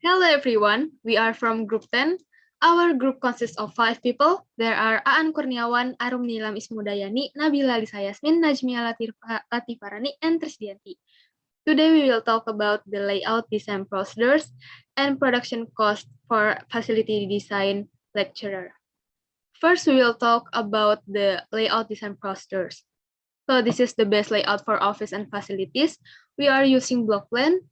Hello everyone, we are from Group 10. Our group consists of 5 people. There are Aan Kurniawan, Arum Nilam Ismudayani, Nabila Lisa Yasmin, Najmia Latifarani, and Trisdianti. Today we will talk about the layout design procedures and production cost for facility design lecturer. First, we will talk about the layout design procedures. So this is the best layout for office and facilities. We are using block plan.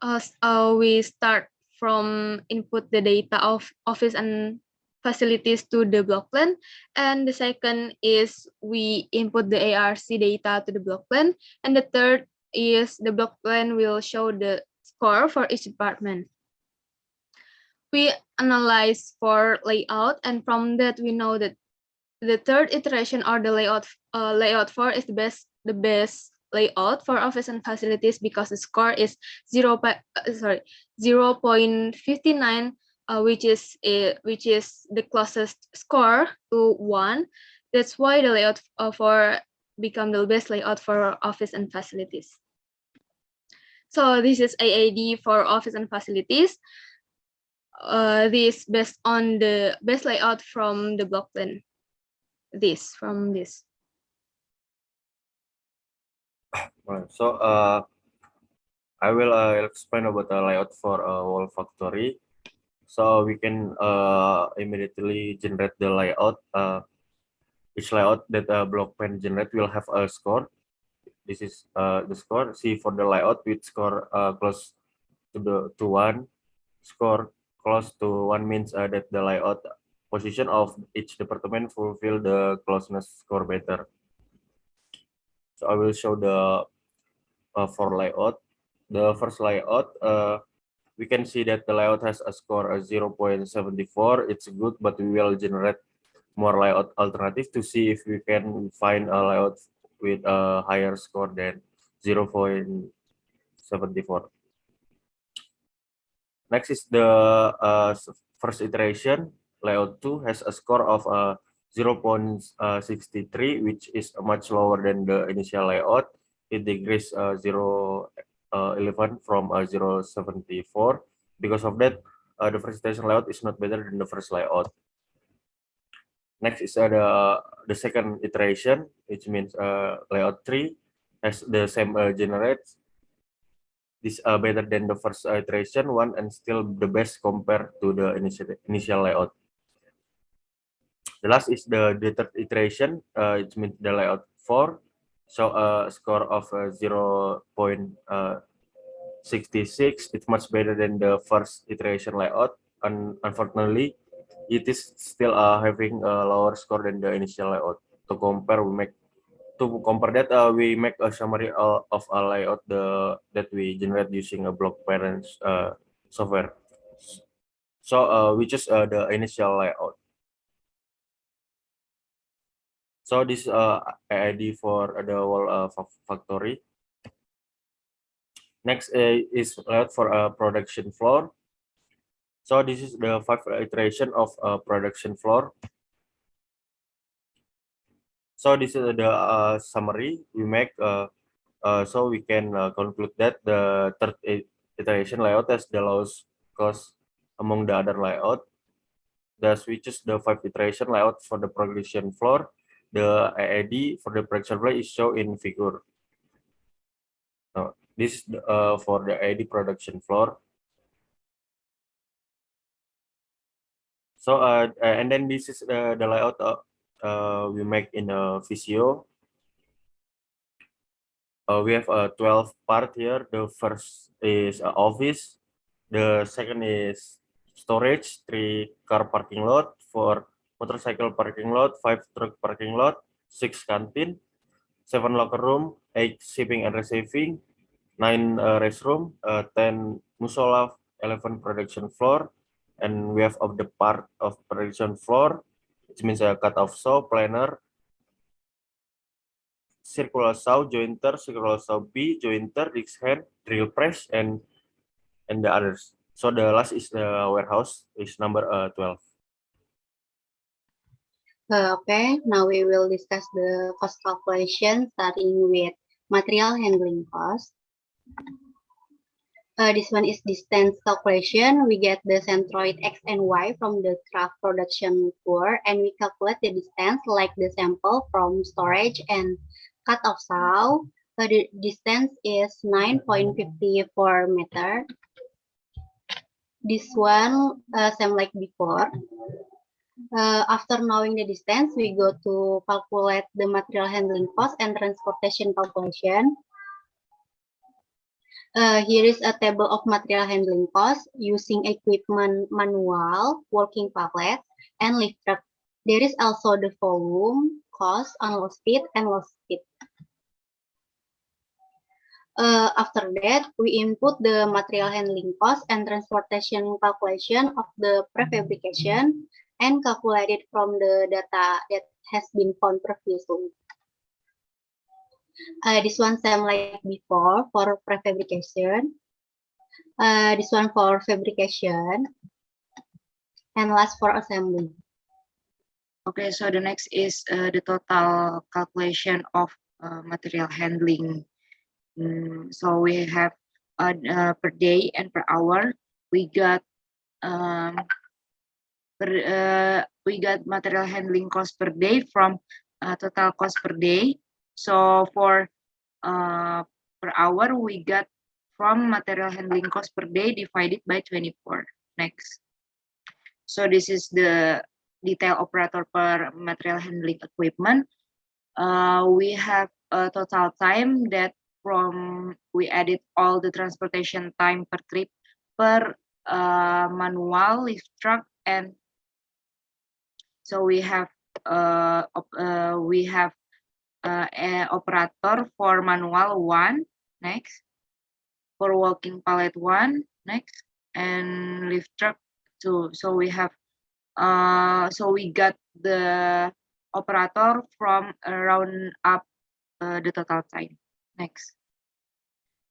We start from input the data of office and facilities to the block plan. And the second is we input the ARC data to the block plan. And the third is the block plan will show the score for each department. We analyze for layout, and from that we know that the third iteration or the layout 4 is the best layout for office and facilities because the score is 0.59, which is the closest score to 1. That's why the layout for become the best layout for office and facilities. So this is AAD for office and facilities. This based on the best layout from the block plan. From this. So I will explain about the layout for wall factory. So we can immediately generate the layout. Each layout that block plan generate will have a score. This is the score. See for the layout with score close to 1. Score close to 1 means that the layout position of each department fulfill the closeness score better. So I will show the for layout. The first layout, we can see that the layout has a score of 0.74. It's good, but we will generate more layout alternative to see if we can find a layout with a higher score than 0.74. Next is the first iteration. Layout 2 has a score of 0.63, which is much lower than the initial layout. It decreased 0.11 from 0.74. Because of that, the first iteration layout is not better than the first layout. Next is the second iteration, which means layout 3 has the same generates. This better than the first iteration one and still the best compared to the initial layout. The last is the third iteration, it means the layout 4. So a score of 0.66. It's much better than the first iteration layout. And unfortunately, it is still having a lower score than the initial layout. To compare that, we make a summary of a layout that we generate using a block parents software. So we choose the initial layout. So this AID for the wall factory. Next is layout for a production floor. So this is the 5 iteration of a production floor. So this is the summary we make. So we can conclude that the third iteration layout has the lowest cost among the other layout. Thus, we choose the 5 iteration layout for the production floor. The AID for the production floor is shown in figure. Now, this is for the AID production floor. So, and then this is the layout we make in Visio. We have 12 part here. The first is office. The second is storage, 3 car parking lot, 4 motorcycle parking lot, 5 truck parking lot, 6 canteen, 7 locker room, 8 shipping and receiving, 9 restroom, 10 musola, 11 production floor, and we have of the part of production floor, which means a cut-off saw, planer, circular saw, jointer, circular saw B, jointer, Dix hand, drill press, and the others. So the last is the warehouse, is number 12. Okay, now we will discuss the cost calculation starting with material handling cost. This one is distance calculation. We get the centroid X and Y from the craft production floor, and we calculate the distance like the sample from storage and cut-off saw. The distance is 9.54 meter. This one, same like before. After knowing the distance, we go to calculate the material handling cost and transportation calculation. Here is a table of material handling costs using equipment manual, working pallet, and lift truck. There is also the volume, cost, unload speed, and load speed. After that, we input the material handling cost and transportation calculation of the prefabrication and calculate it from the data that has been found previously. This one same like before for prefabrication. This one for fabrication, and last for assembly. Okay, so the next is the total calculation of material handling. So we have per day and per hour. We got material handling cost per day from total cost per day. So for per hour, we got from material handling cost per day divided by 24. Next. So this is the detail operator per material handling equipment. We have a total time that we added all the transportation time per trip per manual lift truck, and so we have an operator for manual 1, next, for walking pallet 1, next, and lift truck 2. So we have so we got the operator from round up the total time. Next.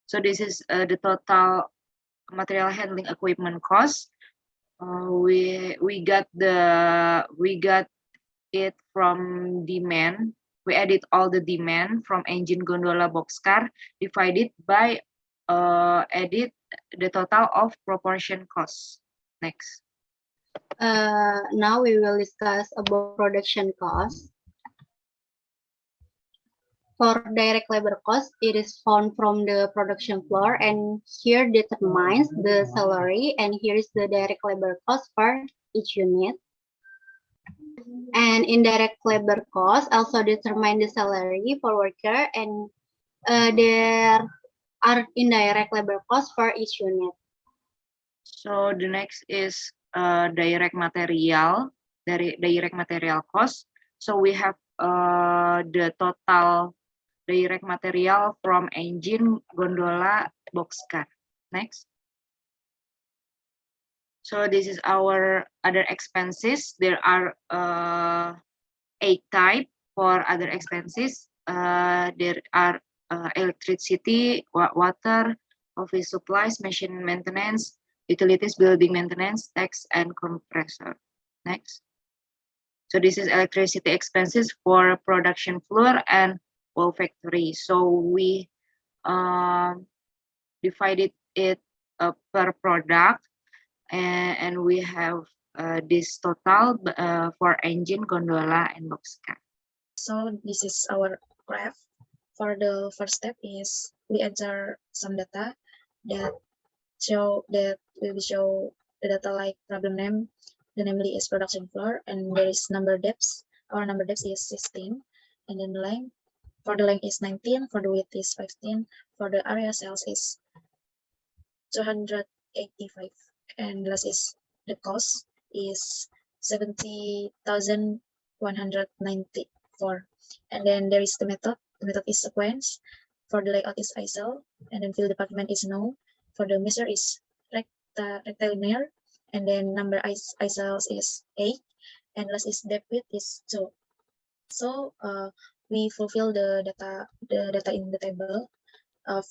So this is the total material handling equipment cost. We got it from demand. We added all the demand from engine, gondola, boxcar, divided by added the total of proportion cost. Next. Now we will discuss about production cost. For direct labor cost, it is found from the production floor, and here determines the salary, and here is the direct labor cost for each unit. And indirect labor cost also determine the salary for worker, and there are indirect labor costs for each unit. So the next is direct material cost. So we have the total direct material from engine, gondola, boxcar. Next. So this is our other expenses. There are 8 types for other expenses. There are electricity, water, office supplies, machine maintenance, utilities, building maintenance, tax, and compressor. Next. So this is electricity expenses for production floor and wall factory. So we divided it per product, and we have this total for engine, gondola, and boxcar. So this is our graph. For the first step is we enter some data that will show the data like problem name. The namely is production floor, and there is number depths. Our number depth is 16, and then the length. For the length is 19, for the width is 15, for the area cells is 285, and last is the cost is 70,194. And then there is the method. The method is sequence. For the layout is ISO, and then field department is no. For the measure is rectilinear, and then number ISOs is 8, and last is depth width is 2. So we fulfill the data in the table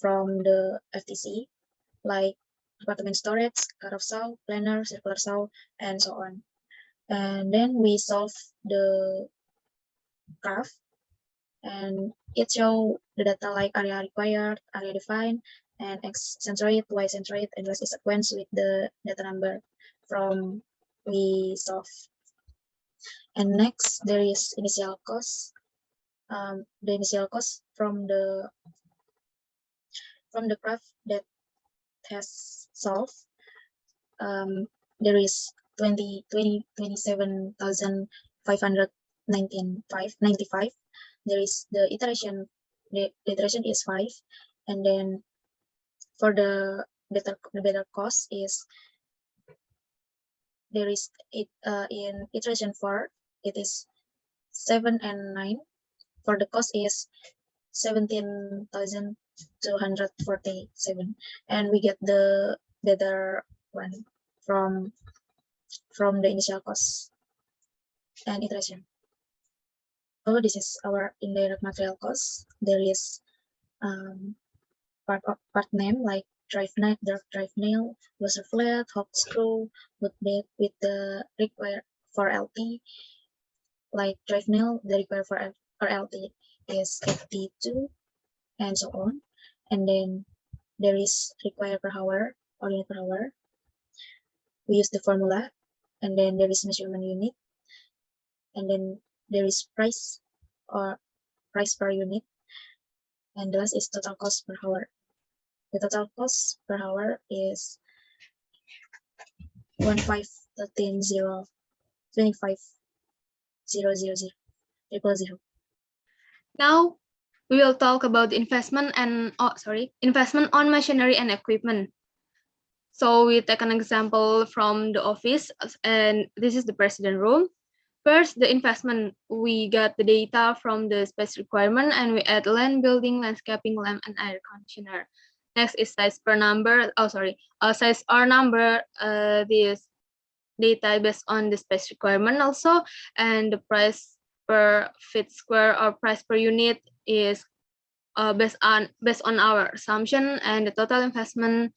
from the FTC, like department storage, cut-off saw, planer, circular saw, and so on. And then we solve the graph, and it shows the data like area required, area defined, and X centroid, Y centroid, and rest is sequence with the data number from we solve. And next, there is initial cost. The initial cost from the graph that has solved, there is 27,595. There is the iteration is 5, and then for the better cost is there is in iteration 4, it is 7 and 9. For the cost is 17,247, and we get the better one from the initial cost and iteration. So this is our indirect material cost. There is part name like drive nail, washer flat, hot screw, wood bed with the required for LT. Like drive nail, the required for LT is 82 and so on. And then there is required per hour or unit per hour. We use the formula, and then there is measurement unit, and then there is price or price per unit, and the last is total cost per hour. The total cost per hour is 15,025,000,000. Now we will talk about investment on machinery and equipment. So we take an example from the office, and this is the president room. First, the investment, we got the data from the space requirement, and we add land, building, landscaping, lamp, and air conditioner. Next is size R number. This data based on the space requirement also, and the price per feet square or price per unit is based on our assumption, and the total investment,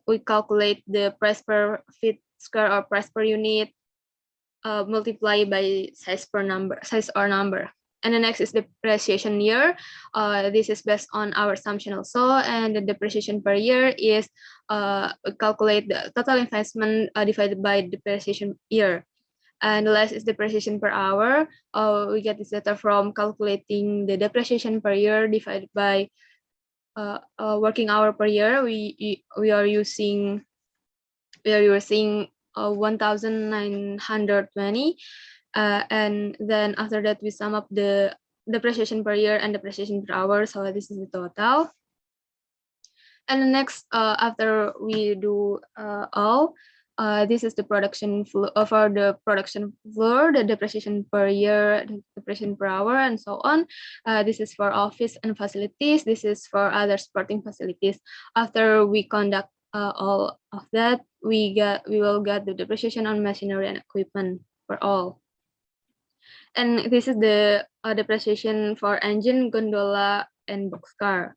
we calculate the price per feet square or price per unit multiply by size R number. And the next is depreciation year. This is based on our assumption also, and the depreciation per year is we calculate the total investment divided by depreciation year. And the last is depreciation per hour. We get this data from calculating the depreciation per year divided by working hour per year. We are using 1,920. And then after that, we sum up the depreciation per year and depreciation per hour. So this is the total. And the next, after we do all, this is the production flow for the production floor, the depreciation per year, the depreciation per hour, and so on. This is for office and facilities. This is for other supporting facilities. After we conduct all of that, we will get the depreciation on machinery and equipment for all. And this is the depreciation for engine, gondola, and boxcar.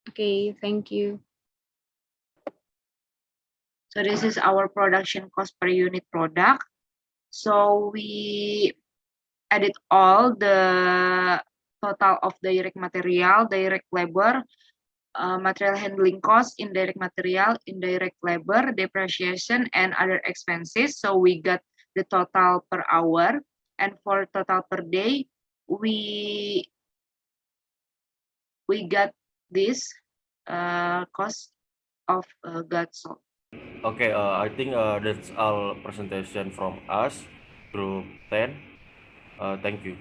Okay, thank you. So this is our production cost per unit product. So we added all the total of direct material, direct labor, material handling cost, indirect material, indirect labor, depreciation, and other expenses. So we got the total per hour, and for total per day, we got this cost of gas salt. Okay, I think that's all presentation from us, Group 10. Thank you.